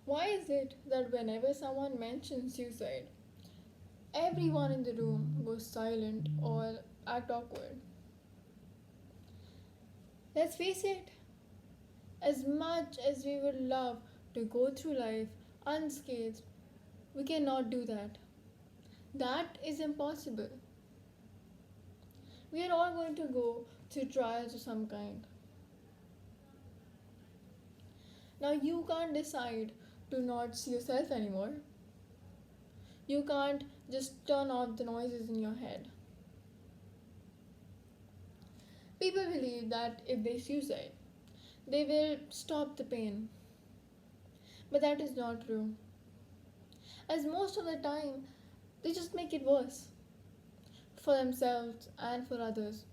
Why is it that whenever someone mentions suicide, everyone in the room goes silent or act awkward? Let's face it, as much as we would love to go through life unscathed, we cannot do that. That is impossible. We are all going to go through trials of some kind. Now, you can't decide to not see yourself anymore. You can't just turn off the noises in your head. People believe that if they suicide, they will stop the pain. But that is not true. As most of the time, they just make it worse for themselves and for others.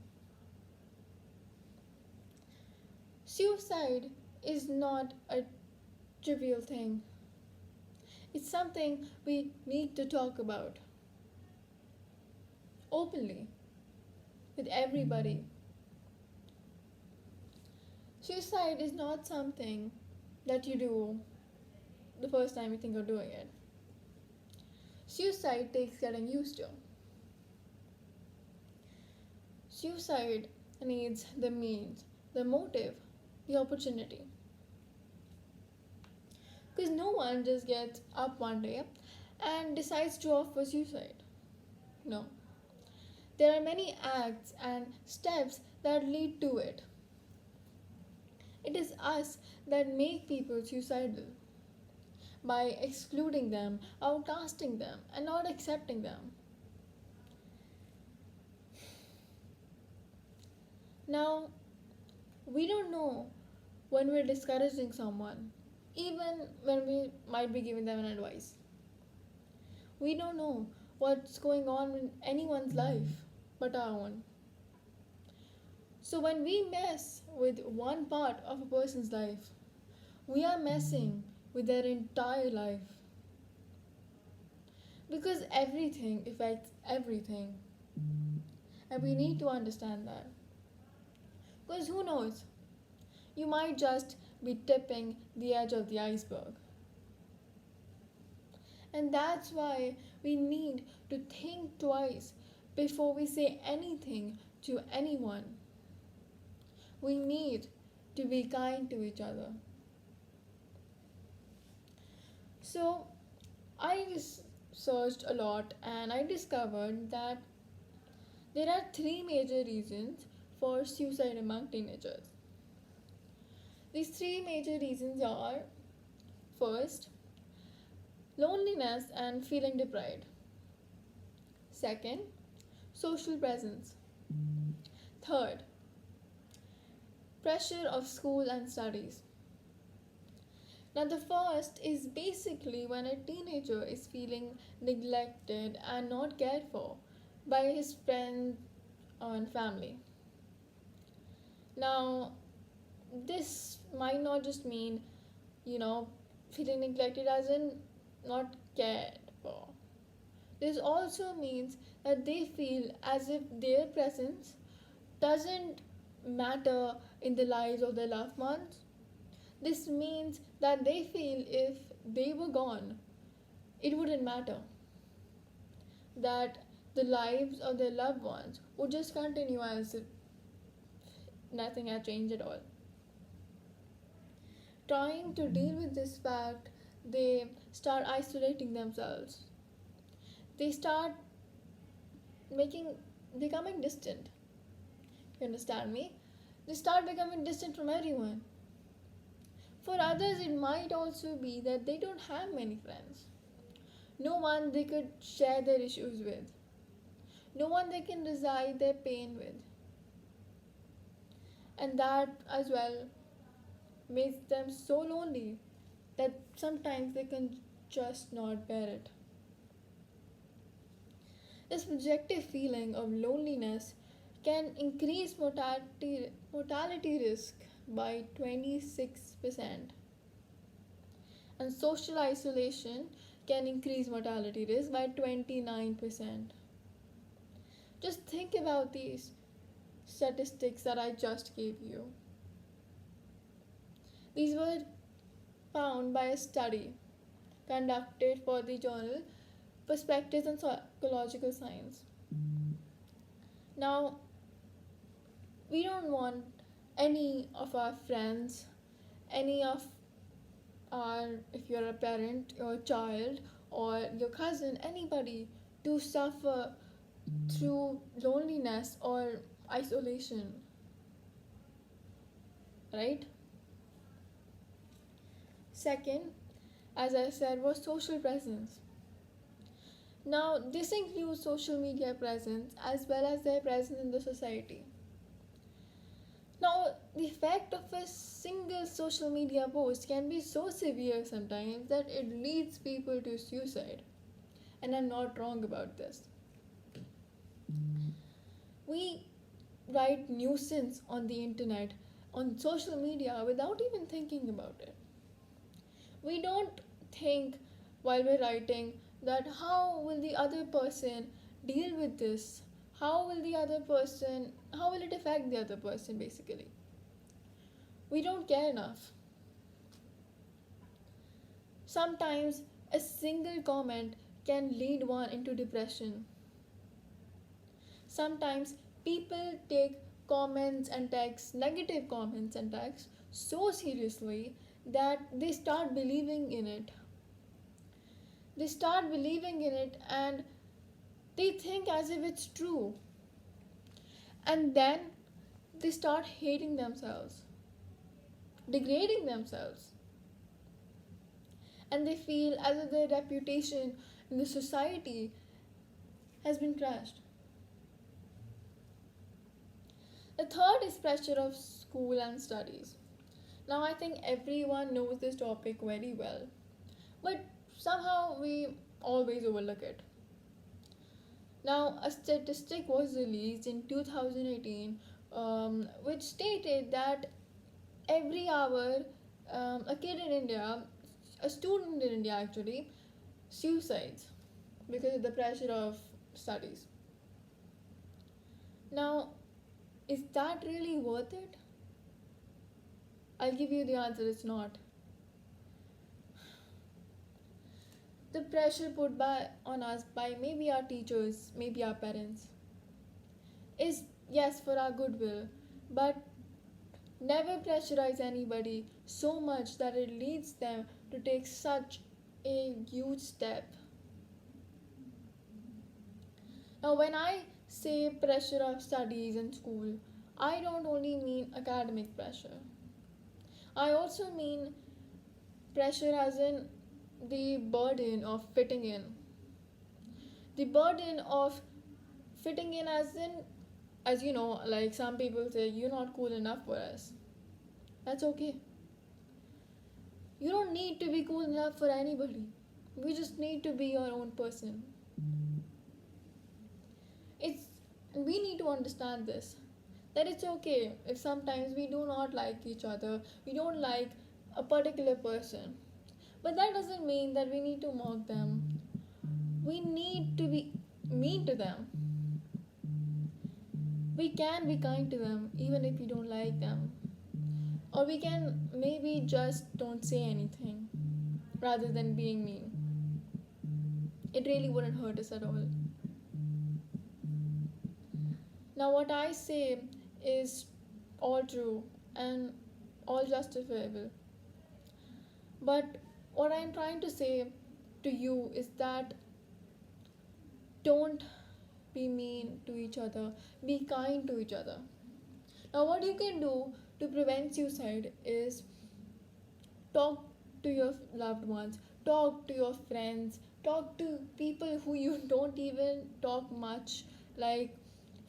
Suicide is not a trivial thing, it's something we need to talk about openly with everybody. Suicide is not something that you do the first time you think of doing it. Suicide takes getting used to. Suicide needs the means, the motive, the opportunity. Because no one just gets up one day and decides to opt for suicide. No. There are many acts and steps that lead to it. It is us that make people suicidal by excluding them, outcasting them, and not accepting them. Now, we don't know when we're discouraging someone, even when we might be giving them an advice. We don't know what's going on in anyone's life but our own. So, when we mess with one part of a person's life, we are messing with their entire life. Because everything affects everything. And we need to understand that. Because who knows? You might just be tipping the edge of the iceberg. And that's why we need to think twice before we say anything to anyone. We need to be kind to each other. So, I searched a lot and I discovered that there are three major reasons for suicide among teenagers. These three major reasons are: first, loneliness and feeling deprived; second, social presence; third, pressure of school and studies. Now, the first is basically when a teenager is feeling neglected and not cared for by his friends and family. Now, this might not just mean, you know, feeling neglected as in not cared for. This also means that they feel as if their presence doesn't matter in the lives of their loved ones. This means that they feel if they were gone, it wouldn't matter. That the lives of their loved ones would just continue as if nothing had changed at all. Trying to deal with this fact, they start isolating themselves. They start making becoming distant. You understand me? They start becoming distant from everyone. For others, it might also be that they don't have many friends. No one they could share their issues with. No one they can reside their pain with. And that as well makes them so lonely that sometimes they can just not bear it. This subjective feeling of loneliness can increase mortality risk by 26%, and social isolation can increase mortality risk by 29%. Just think about these statistics that I just gave you. These were found by a study conducted for the journal Perspectives in Psychological Science. Now, we don't want any of our friends, any of our, if you're a parent, your child, or your cousin, anybody, to suffer through loneliness or isolation, right? Second, as I said, was social presence. Now, this includes social media presence as well as their presence in the society. Now, the effect of a single social media post can be so severe sometimes that it leads people to suicide. And I'm not wrong about this. We write nuisance on the internet, on social media, without even thinking about it. We don't think while we're writing that how will the other person deal with this? How will it affect the other person basically? We don't care enough. Sometimes a single comment can lead one into depression. Sometimes people take comments and texts, negative comments and texts, so seriously that they start believing in it. They start believing in it and they think as if it's true. And then they start hating themselves, degrading themselves. And they feel as if their reputation in the society has been crushed. The third is pressure of school and studies. Now, I think everyone knows this topic very well, but somehow we always overlook it. Now, a statistic was released in 2018 which stated that every hour a kid in India, a student in India actually, suicides because of the pressure of studies. Now, is that really worth it? I'll give you the answer, it's not. The pressure put on us by maybe our teachers, maybe our parents, is yes for our goodwill, but never pressurize anybody so much that it leads them to take such a huge step. Now, when I say pressure of studies in school, I don't only mean academic pressure. I also mean pressure as in the burden of fitting in. The burden of fitting in as in, as you know, like some people say, you're not cool enough for us. That's okay. You don't need to be cool enough for anybody. We just need to be your own person. It's we need to understand this. That it's okay if sometimes we do not like each other, we don't like a particular person. But that doesn't mean that we need to mock them. We need to be mean to them. We can be kind to them even if we don't like them. Or we can maybe just don't say anything rather than being mean. It really wouldn't hurt us at all. Now, what I say is all true and all justifiable. But what I'm trying to say to you is that don't be mean to each other, be kind to each other. Now, what you can do to prevent suicide is talk to your loved ones, talk to your friends, talk to people who you don't even talk much, like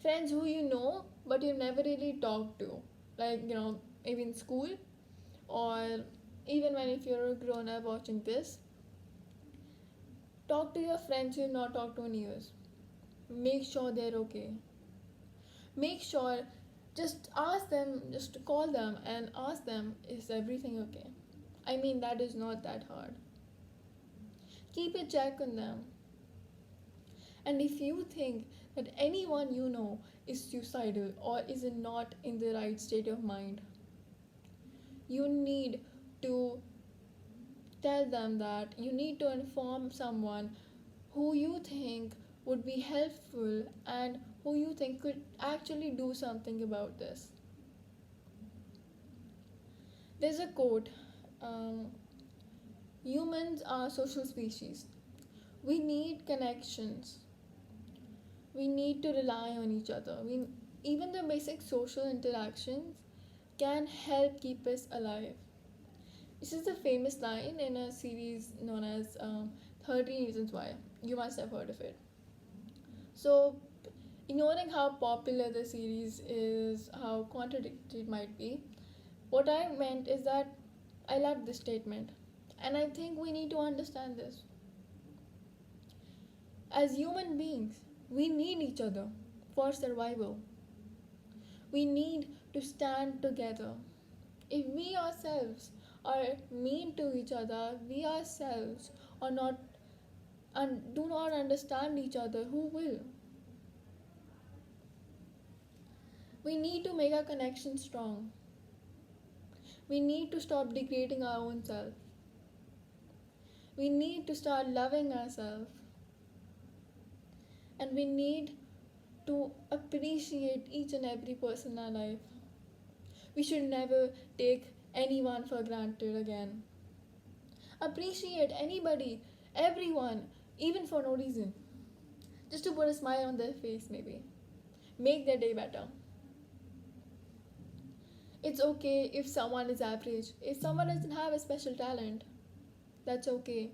friends who you know but you never really talk to, like maybe in school or even when if you're a grown up watching this. Talk to your friends you've not talked to in years. Make sure they're okay. Make sure, just ask them, just call them and ask them, is everything okay? I mean, that is not that hard. Keep a check on them. And if you think that anyone you know is suicidal or is not in the right state of mind, you need to tell them that you need to inform someone who you think would be helpful and who you think could actually do something about this. There's a quote, um, humans are social species. We need connections. We need to rely on each other. Even the basic social interactions can help keep us alive. This is a famous line in a series known as 13 Reasons Why. You must have heard of it. So, ignoring how popular the series is, how contradictory it might be, what I meant is that I love this statement. And I think we need to understand this. As human beings, we need each other for survival. We need to stand together. If we ourselves are mean to each other, we ourselves are not and do not understand each other, who will? We need to make our connection strong. We need to stop degrading our own self. We need to start loving ourselves. And we need to appreciate each and every person in our life. We should never take anyone for granted again. Appreciate anybody, everyone, even for no reason. Just to put a smile on their face, maybe. Make their day better. It's okay if someone is average. If someone doesn't have a special talent, that's okay.